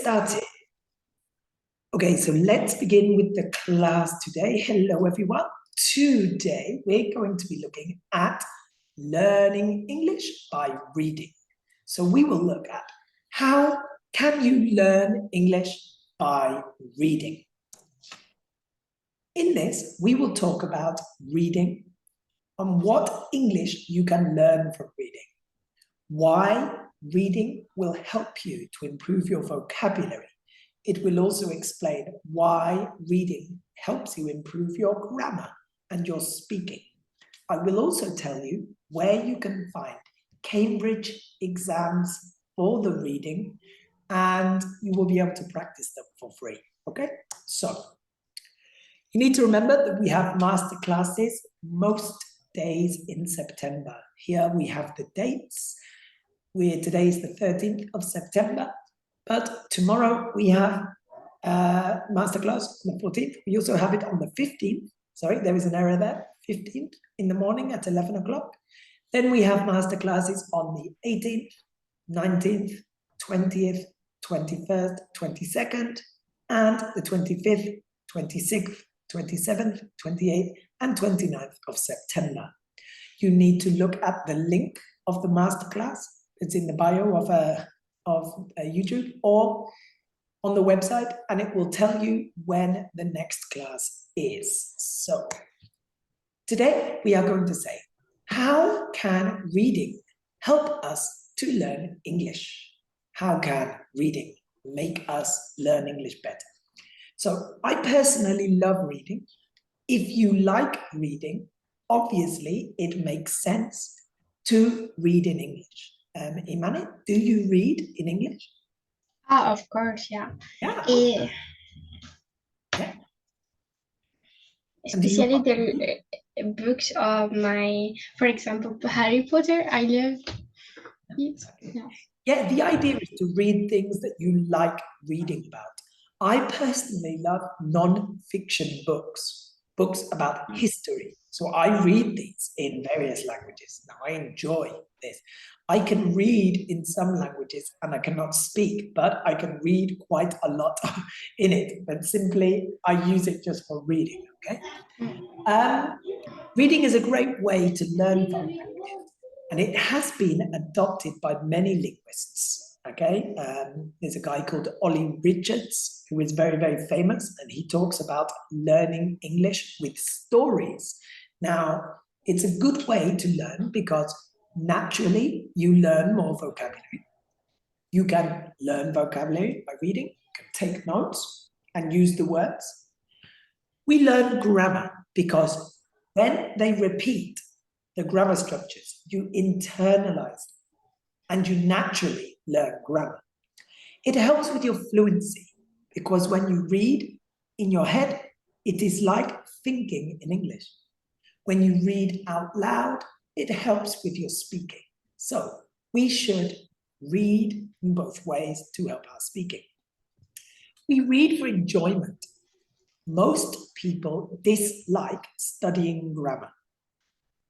started. Okay, so let's begin with the class today. Hello, everyone. Today, we're going to be looking at learning English by reading. So we will look at how can you learn English by reading. In this, we will talk about reading and what English you can learn from reading, why reading will help you to improve your vocabulary. It will also explain why reading helps you improve your grammar and your speaking. I will also tell you where you can find Cambridge exams for the reading, and you will be able to practice them for free, okay? So, you need to remember that we have master classes most days in September. Here we have the dates. Today is the 13th of September, but tomorrow we have masterclass on the 14th. We also have it on the 15th. Sorry, there is an error there. 15th in the morning at 11 o'clock. Then we have masterclasses on the 18th, 19th, 20th, 21st, 22nd, and the 25th, 26th, 27th, 28th, and 29th of September. You need to look at the link of the masterclass. It's in the bio of YouTube or on the website, and it will tell you when the next class is. So today we are going to say, how can reading help us to learn English? How can reading make us learn English better? So I personally love reading. If you like reading, obviously it makes sense to read in English. Imani, do you read in English? Of course, yeah. Yeah. Yeah. Especially the books of for example, Harry Potter. I love it. Yeah. Yeah, the idea is to read things that you like reading about. I personally love non-fiction books about history. So I read these in various languages. Now I enjoy this. I can read in some languages and I cannot speak, but I can read quite a lot in it. But simply, I use it just for reading, okay? Reading is a great way to learn from languages, and it has been adopted by many linguists, okay? There's a guy called Ollie Richards, who is very, very famous, and he talks about learning English with stories. Now, it's a good way to learn because naturally you learn more vocabulary. You can learn vocabulary by reading, you can take notes and use the words. We learn grammar because when they repeat the grammar structures, you internalize them and you naturally learn grammar. It helps with your fluency because when you read in your head, it is like thinking in English. When you read out loud, it helps with your speaking. So we should read in both ways to help our speaking. We read for enjoyment. Most people dislike studying grammar.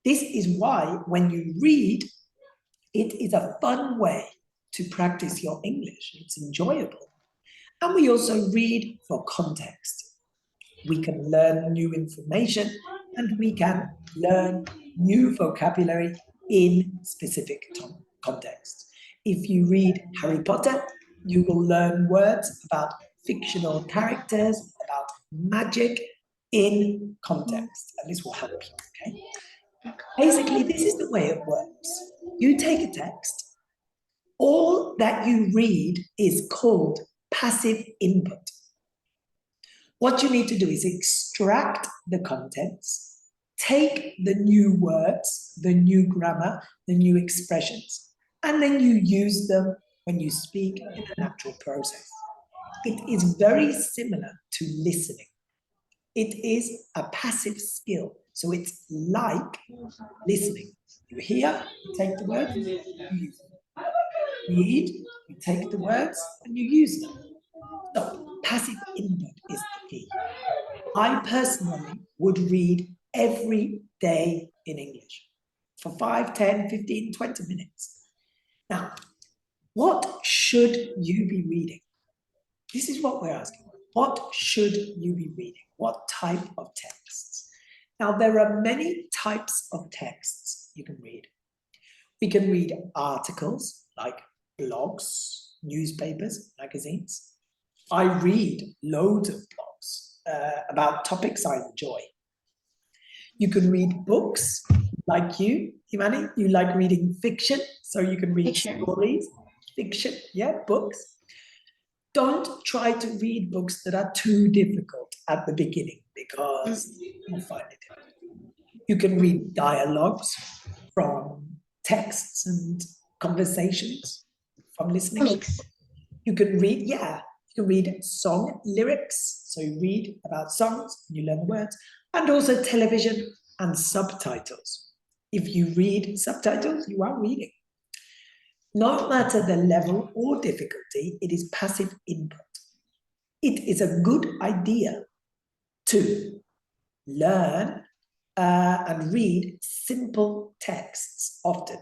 This is why when you read, it is a fun way to practice your English. It's enjoyable. And we also read for context. We can learn new information and we can learn new vocabulary in specific contexts. If you read Harry Potter, you will learn words about fictional characters, about magic in context, and this will help you, okay? Basically, this is the way it works. You take a text, all that you read is called passive input. What you need to do is extract the contents, take the new words, the new grammar, the new expressions, and then you use them when you speak in a natural process. It is very similar to listening. It is a passive skill, so it's like listening. You hear, you take the words, you use them. Read, you take the words, and you use them. So, passive input is the key. I personally would read every day in English for 5, 10, 15, 20 minutes. Now, what should you be reading? This is what we're asking. What should you be reading? What type of texts? Now, there are many types of texts you can read. We can read articles like blogs, newspapers, magazines. I read loads of blogs about topics I enjoy. You can read books like you, Imani. You like reading fiction, so you can read stories, fiction, yeah, books. Don't try to read books that are too difficult at the beginning because you'll find it difficult. You can read dialogues from texts and conversations from listening. You can read, you can read song lyrics. So you read about songs, you learn the words, and also television and subtitles. If you read subtitles, you are reading. No matter the level or difficulty, it is passive input. It is a good idea to learn and read simple texts often,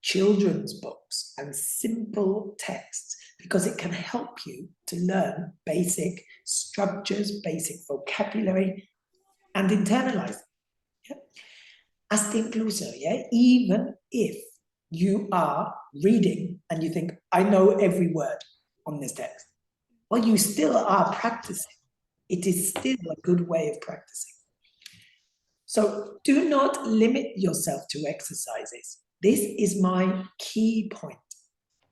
children's books and simple texts, because it can help you to learn basic structures, basic vocabulary, and internalize them. Yeah? Hasta incluso, even if you are reading and you think, I know every word on this text. Well, you still are practicing. It is still a good way of practicing. So do not limit yourself to exercises. This is my key point.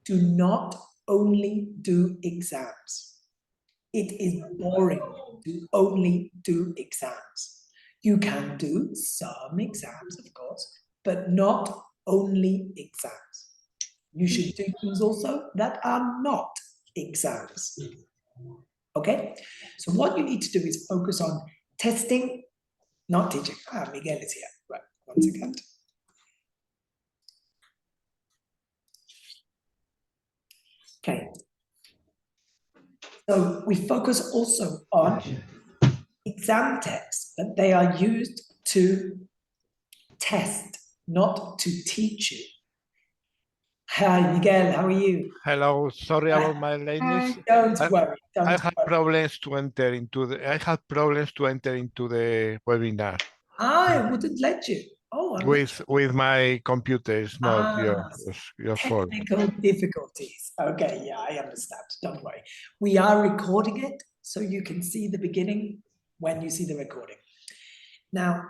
Do not only do exams. It is boring to only do exams. You can do some exams, of course, but not only exams. You should do things also that are not exams. Okay? So what you need to do is focus on testing, not teaching. Miguel is here. Right, 1 second. Okay. So we focus also on exam texts, but they are used to test, not to teach you. Hi, Miguel, how are you? Hello, sorry about my lateness. Don't worry. I had problems to enter into the webinar. I wouldn't let you. Oh, with my computer, it's not your fault. Technical difficulties. Okay, yeah, I understand. Don't worry. We are recording it, so you can see the beginning when you see the recording. Now,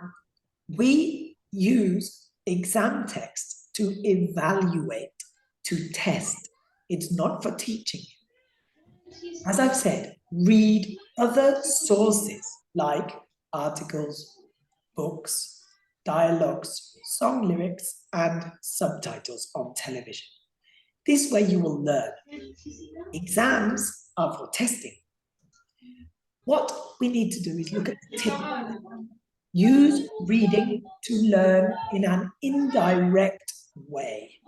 we use exam text to evaluate, to test. It's not for teaching. As I've said, read other sources like articles, books, dialogues, song lyrics, and subtitles on television. This way you will learn. Exams are for testing. What we need to do is look at the tip. Use reading to learn in an indirect way.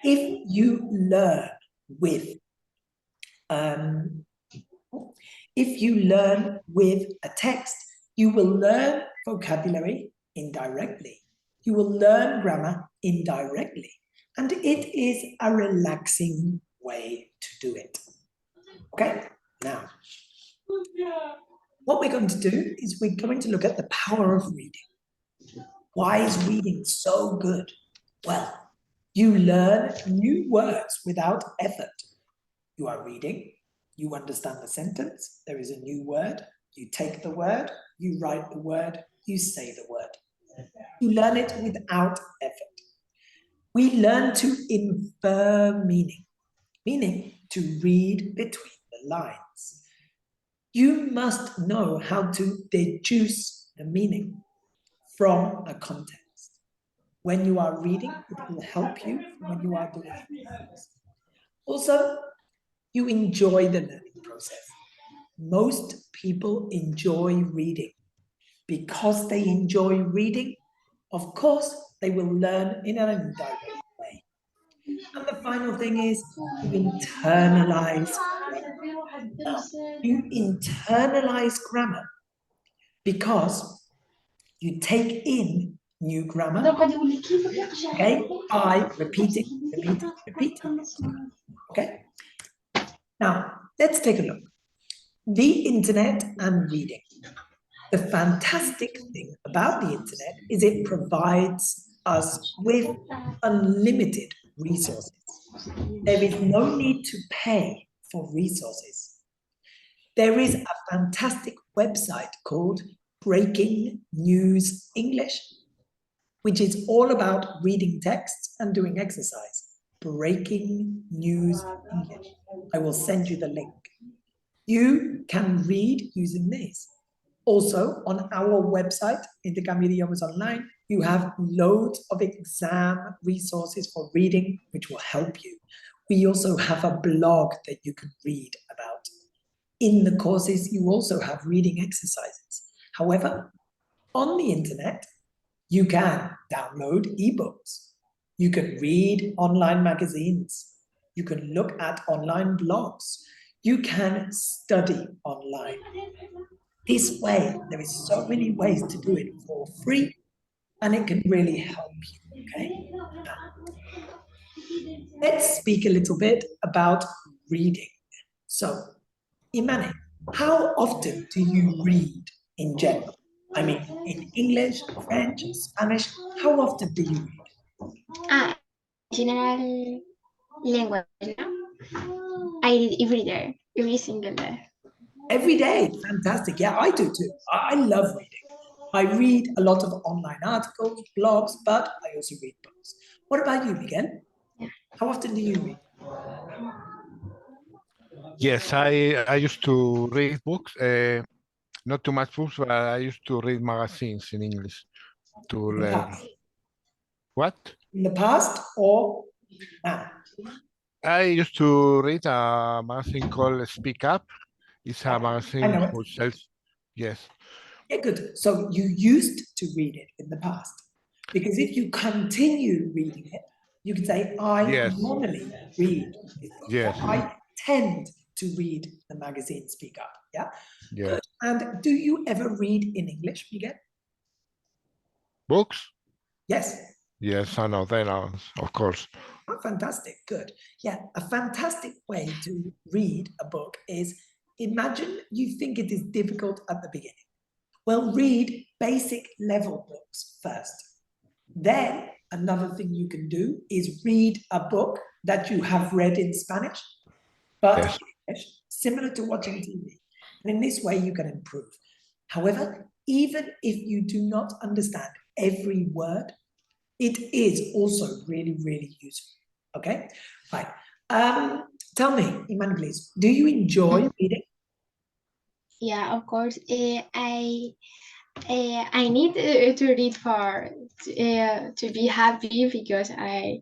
If you learn with a text, you will learn vocabulary indirectly. You will learn grammar indirectly. And it is a relaxing way to do it. Okay? Now, what we're going to do is we're going to look at the power of reading. Why is reading so good? Well, you learn new words without effort. You are reading, you understand the sentence, there is a new word, you take the word, you write the word, you say the word. You learn it without effort. We learn to infer meaning, meaning to read between the lines. You must know how to deduce the meaning from a context. When you are reading, it will help you when you are doing things. Also, you enjoy the learning process. Most people enjoy reading. Because they enjoy reading, of course, they will learn in an indirect way. And the final thing is you internalize grammar. You internalize grammar because you take in new grammar, okay, by repeating. Okay? Now, let's take a look. The internet and reading. The fantastic thing about the internet is it provides us with unlimited resources. There is no need to pay for resources. There is a fantastic website called Breaking News English, which is all about reading texts and doing exercise. Breaking News English. I will send you the link. You can read using these. Also, on our website, Intercambio Idiomas Online, you have loads of exam resources for reading, which will help you. We also have a blog that you can read about. In the courses, you also have reading exercises. However, on the internet, you can download ebooks. You can read online magazines. You can look at online blogs. You can study online. This way, there is so many ways to do it for free, and it can really help you, okay? Now, let's speak a little bit about reading. So, Imane, how often do you read in general? I mean, in English, French, Spanish, how often do you read? General language, no? I read every day, every single day. Every day, fantastic. Yeah, I do too. I love reading. I read a lot of online articles, blogs, but I also read books. What about you, Miguel? Yeah. How often do you read? Yes, I used to read books. Not too much books, but I used to read magazines in English to In the learn. past? What? In the past or now? I used to read a magazine called Speak Up. It's a I magazine know it. who sells, yes. Yeah, good. So you used to read it in the past. Because if you continue reading it, you can say, I Yes. normally read this book. Yes. I tend to read the magazine Speak Up. Yeah. Yeah. Good. And do you ever read in English, Miguel? Books? Yes. Yes, I know, they know, of course. Oh, fantastic. Good. Yeah. A fantastic way to read a book is imagine you think it is difficult at the beginning. Well, read basic level books first. Then another thing you can do is read a book that you have read in Spanish, but Yes. English, similar to watching TV. And in this way, you can improve. However, even if you do not understand every word, it is also really, really useful. Okay? Right. Tell me, Iman, please, do you enjoy reading? Yeah, of course. I need to read for to be happy, because I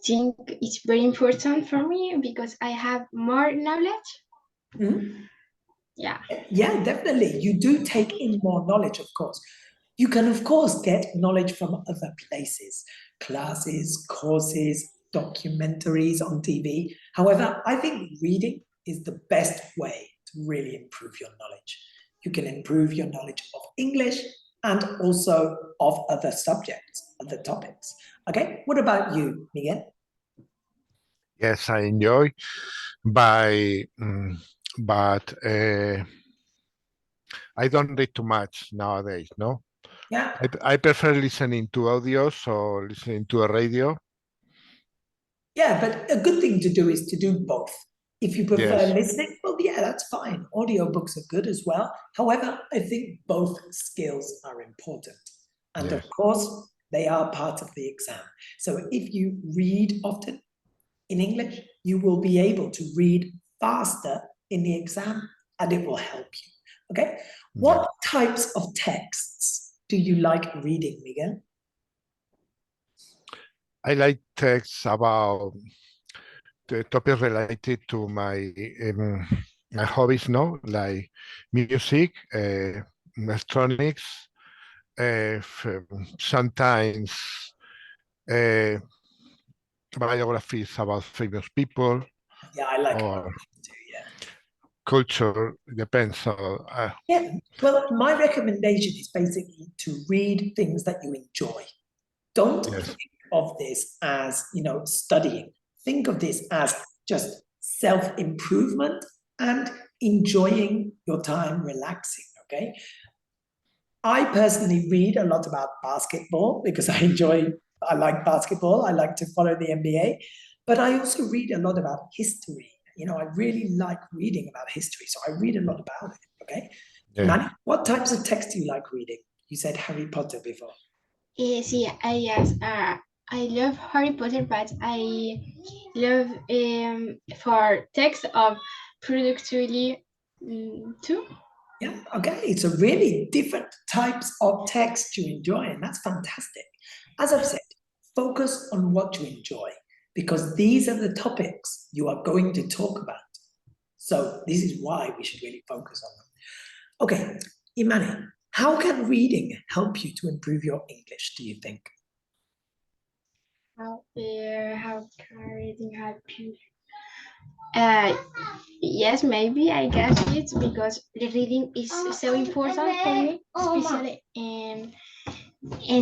think it's very important for me, because I have more knowledge. Mhm. Yeah. Yeah, definitely. You do take in more knowledge, of course. You can, of course, get knowledge from other places, classes, courses, documentaries on TV. However, I think reading is the best way to really improve your knowledge. You can improve your knowledge of English and also of other subjects, other topics. Okay, what about you, Miguel? Yes, I enjoy, by, but I don't read too much nowadays, no? Yeah. I prefer listening to audios or listening to a radio. Yeah, but a good thing to do is to do both. If you prefer Yes. listening, well, yeah, that's fine. Audiobooks are good as well. However, I think both skills are important. And Yes. of course, they are part of the exam. So if you read often in English, you will be able to read faster in the exam, and it will help you. Okay? What types of texts do you like reading, Miguel? I like texts about the topics related to my hobbies, no, like music, electronics, sometimes uh, biographies about famous people, Yeah, I like or too, yeah. culture, depends. So, Yeah, well, my recommendation is basically to read things that you enjoy. Don't yes, think of this as, studying. Think of this as just self-improvement and enjoying your time, relaxing, okay? I personally read a lot about basketball because I like basketball. I like to follow the NBA, but I also read a lot about history. You know, I really like reading about history, so I read a lot about it, okay? Yeah. Manny, what types of text do you like reading? You said Harry Potter before. See, I love Harry Potter, but I love for text of productivity too. Yeah, okay. So really different types of text you enjoy, and that's fantastic. As I've said, focus on what you enjoy because these are the topics you are going to talk about. So this is why we should really focus on them. Okay, Imani, how can reading help you to improve your English, do you think? How can reading help you? Yes, maybe I guess it's because the reading is so important for me, especially in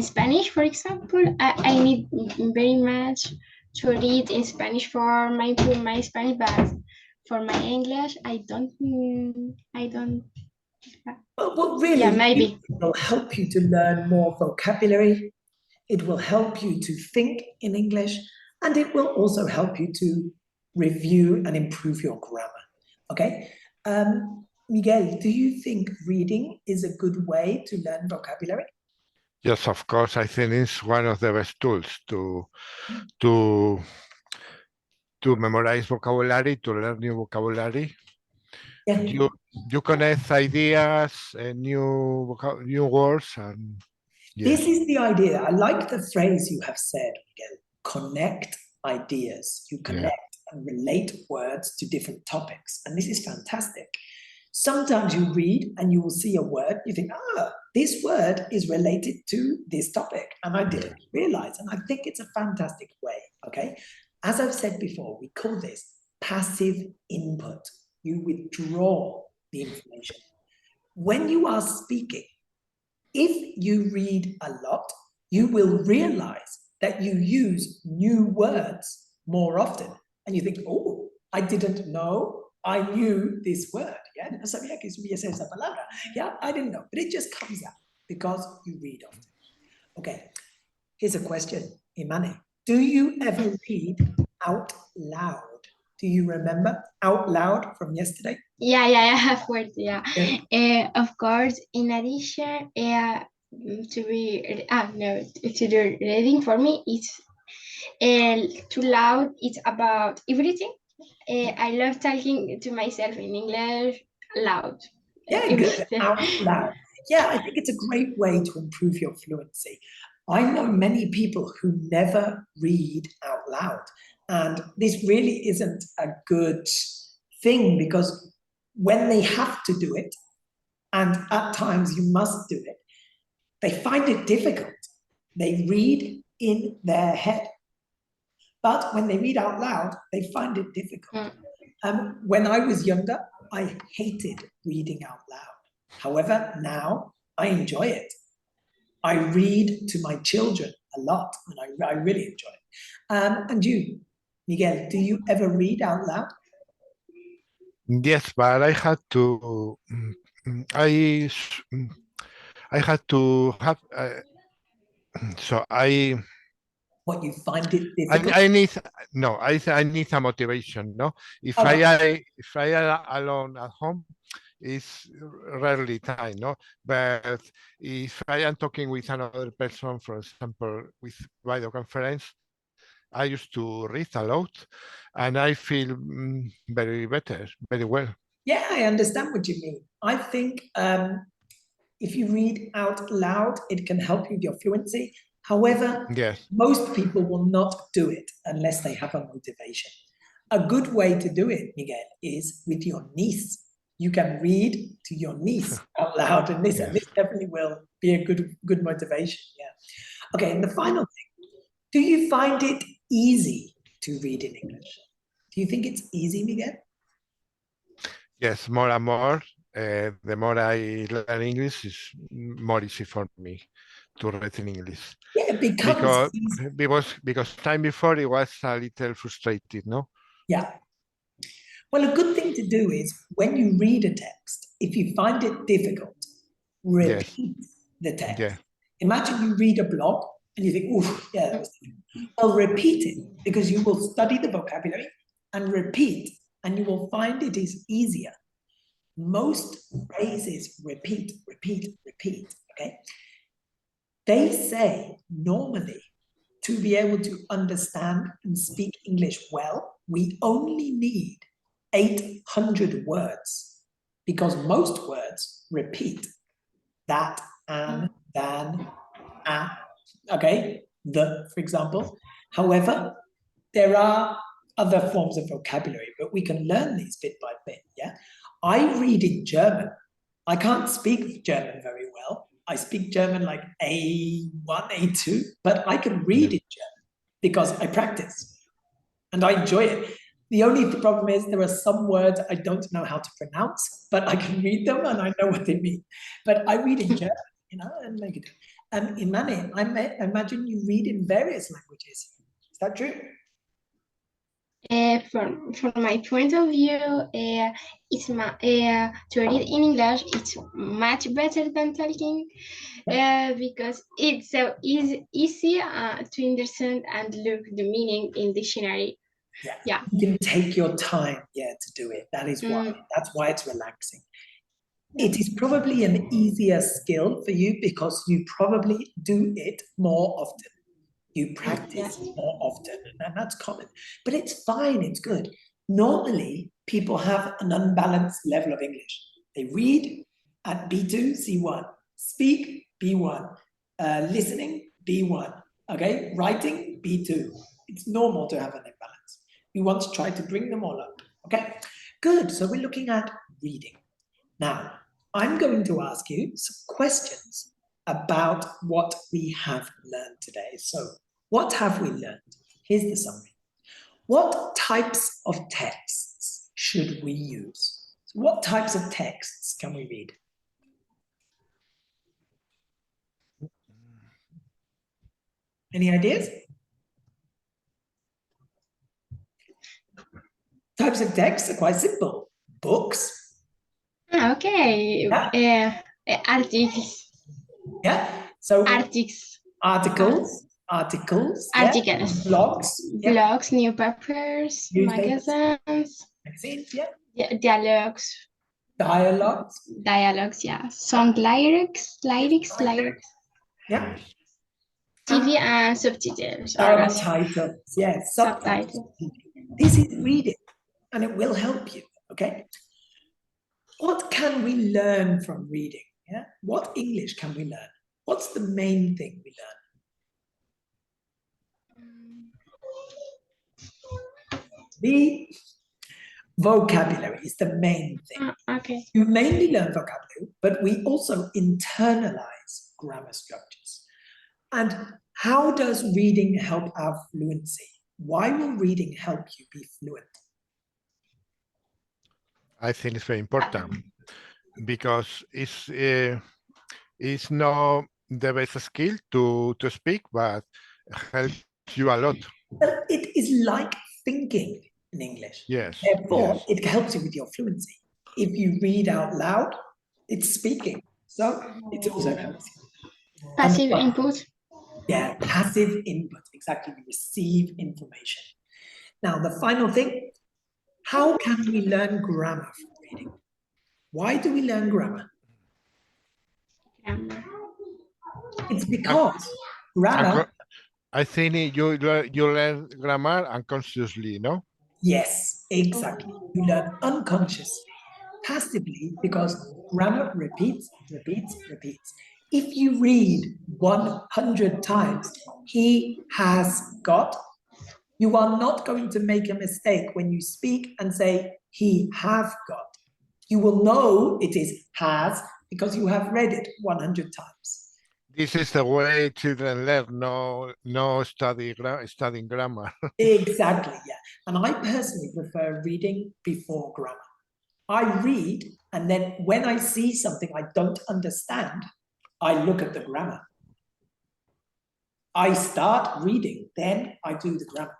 Spanish, for example. I need very much to read in Spanish for my Spanish, but for my English, I don't. Well, really, Yeah, maybe. it will help you to learn more vocabulary. It will help you to think in English, and it will also help you to review and improve your grammar. Okay? Miguel, do you think reading is a good way to learn vocabulary? Yes, of course. I think it's one of the best tools to memorize vocabulary, to learn new vocabulary. Yeah. You connect ideas, new words, and yes. This is the idea. I like the phrase you have said, Miguel. Connect ideas. You connect and relate words to different topics. And this is fantastic. Sometimes you read and you will see a word, you think, this word is related to this topic. And I didn't realize. And I think it's a fantastic way, okay? As I've said before, we call this passive input. You withdraw the information. When you are speaking, if you read a lot, you will realize that you use new words more often. And you think, oh, I didn't know I knew this word. Yeah, no sabía que hubiese esa palabra. Yeah, I didn't know, but it just comes out because you read often. Okay, here's a question, Imani. Do you ever read out loud? Do you remember out loud from yesterday? Yeah, of course, yeah. Of course, in addition, to the reading for me, it's too loud. It's about everything. I love talking to myself in English loud. Yeah, good. Out loud. Yeah, I think it's a great way to improve your fluency. I know many people who never read out loud. And this really isn't a good thing because when they have to do it, and at times you must do it, they find it difficult. They read in their head. But when they read out loud, they find it difficult. When I was younger, I hated reading out loud. However, now I enjoy it. I read to my children a lot, and I really enjoy it. And you, Miguel, do you ever read out loud? Yes, but I had to. I had to have. So I. What, you find it difficult? I need I need a motivation. No, if I am alone at home, it's rarely time. No, but if I am talking with another person, for example, with video conference, I used to read a lot, and I feel very well. Yeah, I understand what you mean. I think if you read out loud, it can help you with your fluency. However, most people will not do it unless they have a motivation. A good way to do it, Miguel, is with your niece. You can read to your niece out loud, and this definitely will be a good motivation. Yeah. Okay, and the final thing, do you find it easy to read in English? Do you think it's easy, Miguel? Yes, more and more. The more I learn English, is more easy for me to read in English. Yeah, because time before it was a little frustrated, no? Yeah. Well, a good thing to do is when you read a text, if you find it difficult, repeat the text. Yeah. Imagine you read a blog and you think, "Oof, yeah, that was difficult." Well, repeat it because you will study the vocabulary and repeat, and you will find it is easier. Most phrases repeat, repeat, repeat. Okay. They say normally to be able to understand and speak English well, we only need 800 words because most words repeat. That, and, than, okay, the, for example. However, there are other forms of vocabulary, but we can learn these bit by bit, yeah? I read in German. I can't speak German very well. I speak German like A1, A2, but I can read in German because I practice and I enjoy it. The only problem is there are some words I don't know how to pronounce, but I can read them and I know what they mean. But I read in German, you know, and make it. And Imane, I imagine you read in various languages. Is that true? From my point of view, to read in English, it's much better than talking because it's so easy to understand and look the meaning in dictionary. Yeah. You can take your time, to do it. That is why. That's why it's relaxing. It is probably an easier skill for you because you probably do it more often. You practice more often, and that's common. But it's fine, it's good. Normally, people have an unbalanced level of English. They read at B2, C1, speak, B1, listening, B1, okay? Writing, B2. It's normal to have an imbalance. We want to try to bring them all up, okay? Good, so we're looking at reading. Now, I'm going to ask you some questions about what we have learned today. So, what have we learned? Here's the summary. What types of texts should we use? So what types of texts can we read? Any ideas? Types of texts are quite simple. Books. Okay. Articles. Yeah. So articles. Articles. Articles. Blogs. Blogs, newspapers, magazines. Magazines, Dialogues. Dialogues, yeah. Song lyrics. Yeah. TV and subtitles. Subtitles, yes. Subtitles. This is reading, and it will help you, okay? What can we learn from reading? Yeah. What English can we learn? What's the main thing we learn? The vocabulary is the main thing. Okay. You mainly learn vocabulary, but we also internalize grammar structures. And how does reading help our fluency? Why will reading help you be fluent? I think it's very important because it's not the best skill to speak, but helps you a lot. Well, it is like thinking in English. Yes. Therefore, it helps you with your fluency. If you read out loud, it's speaking. So it also helps you. Passive input. Yeah, passive input. Exactly. We receive information. Now, the final thing, how can we learn grammar from reading? Why do we learn grammar? It's because grammar... I think you learn grammar unconsciously, no? Yes, exactly. You learn unconsciously, passively, because grammar repeats. If you read 100 times, he has got, you are not going to make a mistake when you speak and say, he have got. You will know it is has because you have read it 100 times. This is the way children learn, no studying grammar. Exactly, yeah. And I personally prefer reading before grammar. I read, and then when I see something I don't understand, I look at the grammar. I start reading, then I do the grammar.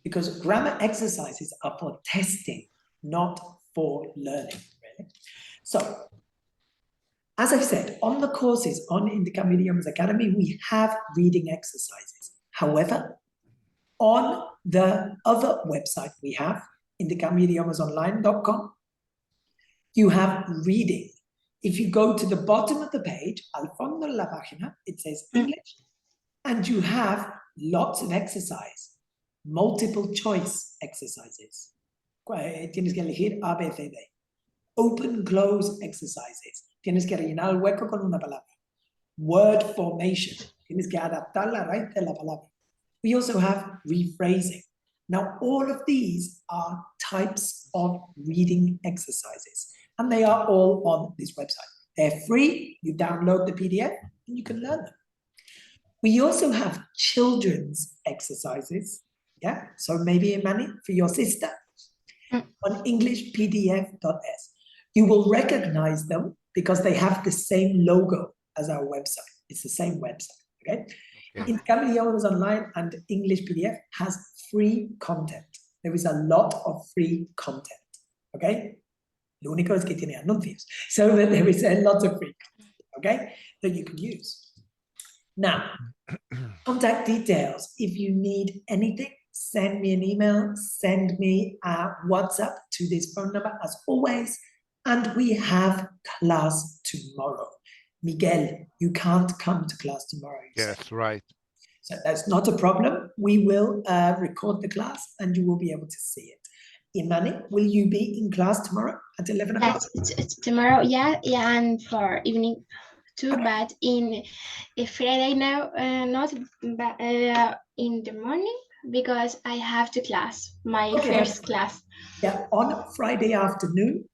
because grammar exercises are for testing, not for learning, really. So, as I said, on the courses on Intercambio Idiomas Academy, we have reading exercises. However, on the other website we have, intercambioidiomasonline.com, you have reading. If you go to the bottom of the page, al fondo de la página, it says English, and you have lots of exercise, multiple choice exercises. Tienes que elegir A, B, C, D. Open, close exercises. Tienes que rellenar el hueco con una palabra. Word formation. Tienes que adaptar la raíz de la palabra. We also have rephrasing. Now, all of these are types of reading exercises, and they are all on this website. They're free. You download the PDF and you can learn them. We also have children's exercises. Yeah, so maybe Imani, for your sister, on EnglishPDF.s. You will recognize them because they have the same logo as our website. It's the same website, okay? Intercambio Idiomas Online and English PDF has free content. There is a lot of free content, okay? Lo único es que tiene anuncios. So that there is a lot of free content, okay, that you can use. Now, contact details. If you need anything, send me an email, send me a WhatsApp to this phone number as always. And we have class tomorrow. Miguel, you can't come to class tomorrow. Yes, right. So that's not a problem. We will record the class and you will be able to see it. Imani, will you be in class tomorrow at 11 o'clock? Yes, it's tomorrow, yeah, and for evening too, okay. But in Friday now, not but, in the morning, because I have to class, my first class. Yeah, on Friday afternoon,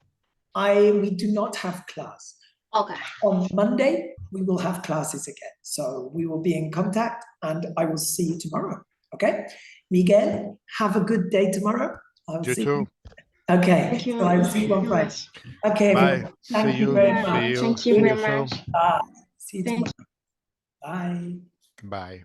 we do not have class. Okay. On Monday, we will have classes again. So we will be in contact and I will see you tomorrow. Okay? Miguel, have a good day tomorrow. You too. Okay. Thank you. So I'll see you on Friday. Okay. Bye. Thank you very much. Thank you very much. Bye. See you tomorrow. Bye. Bye.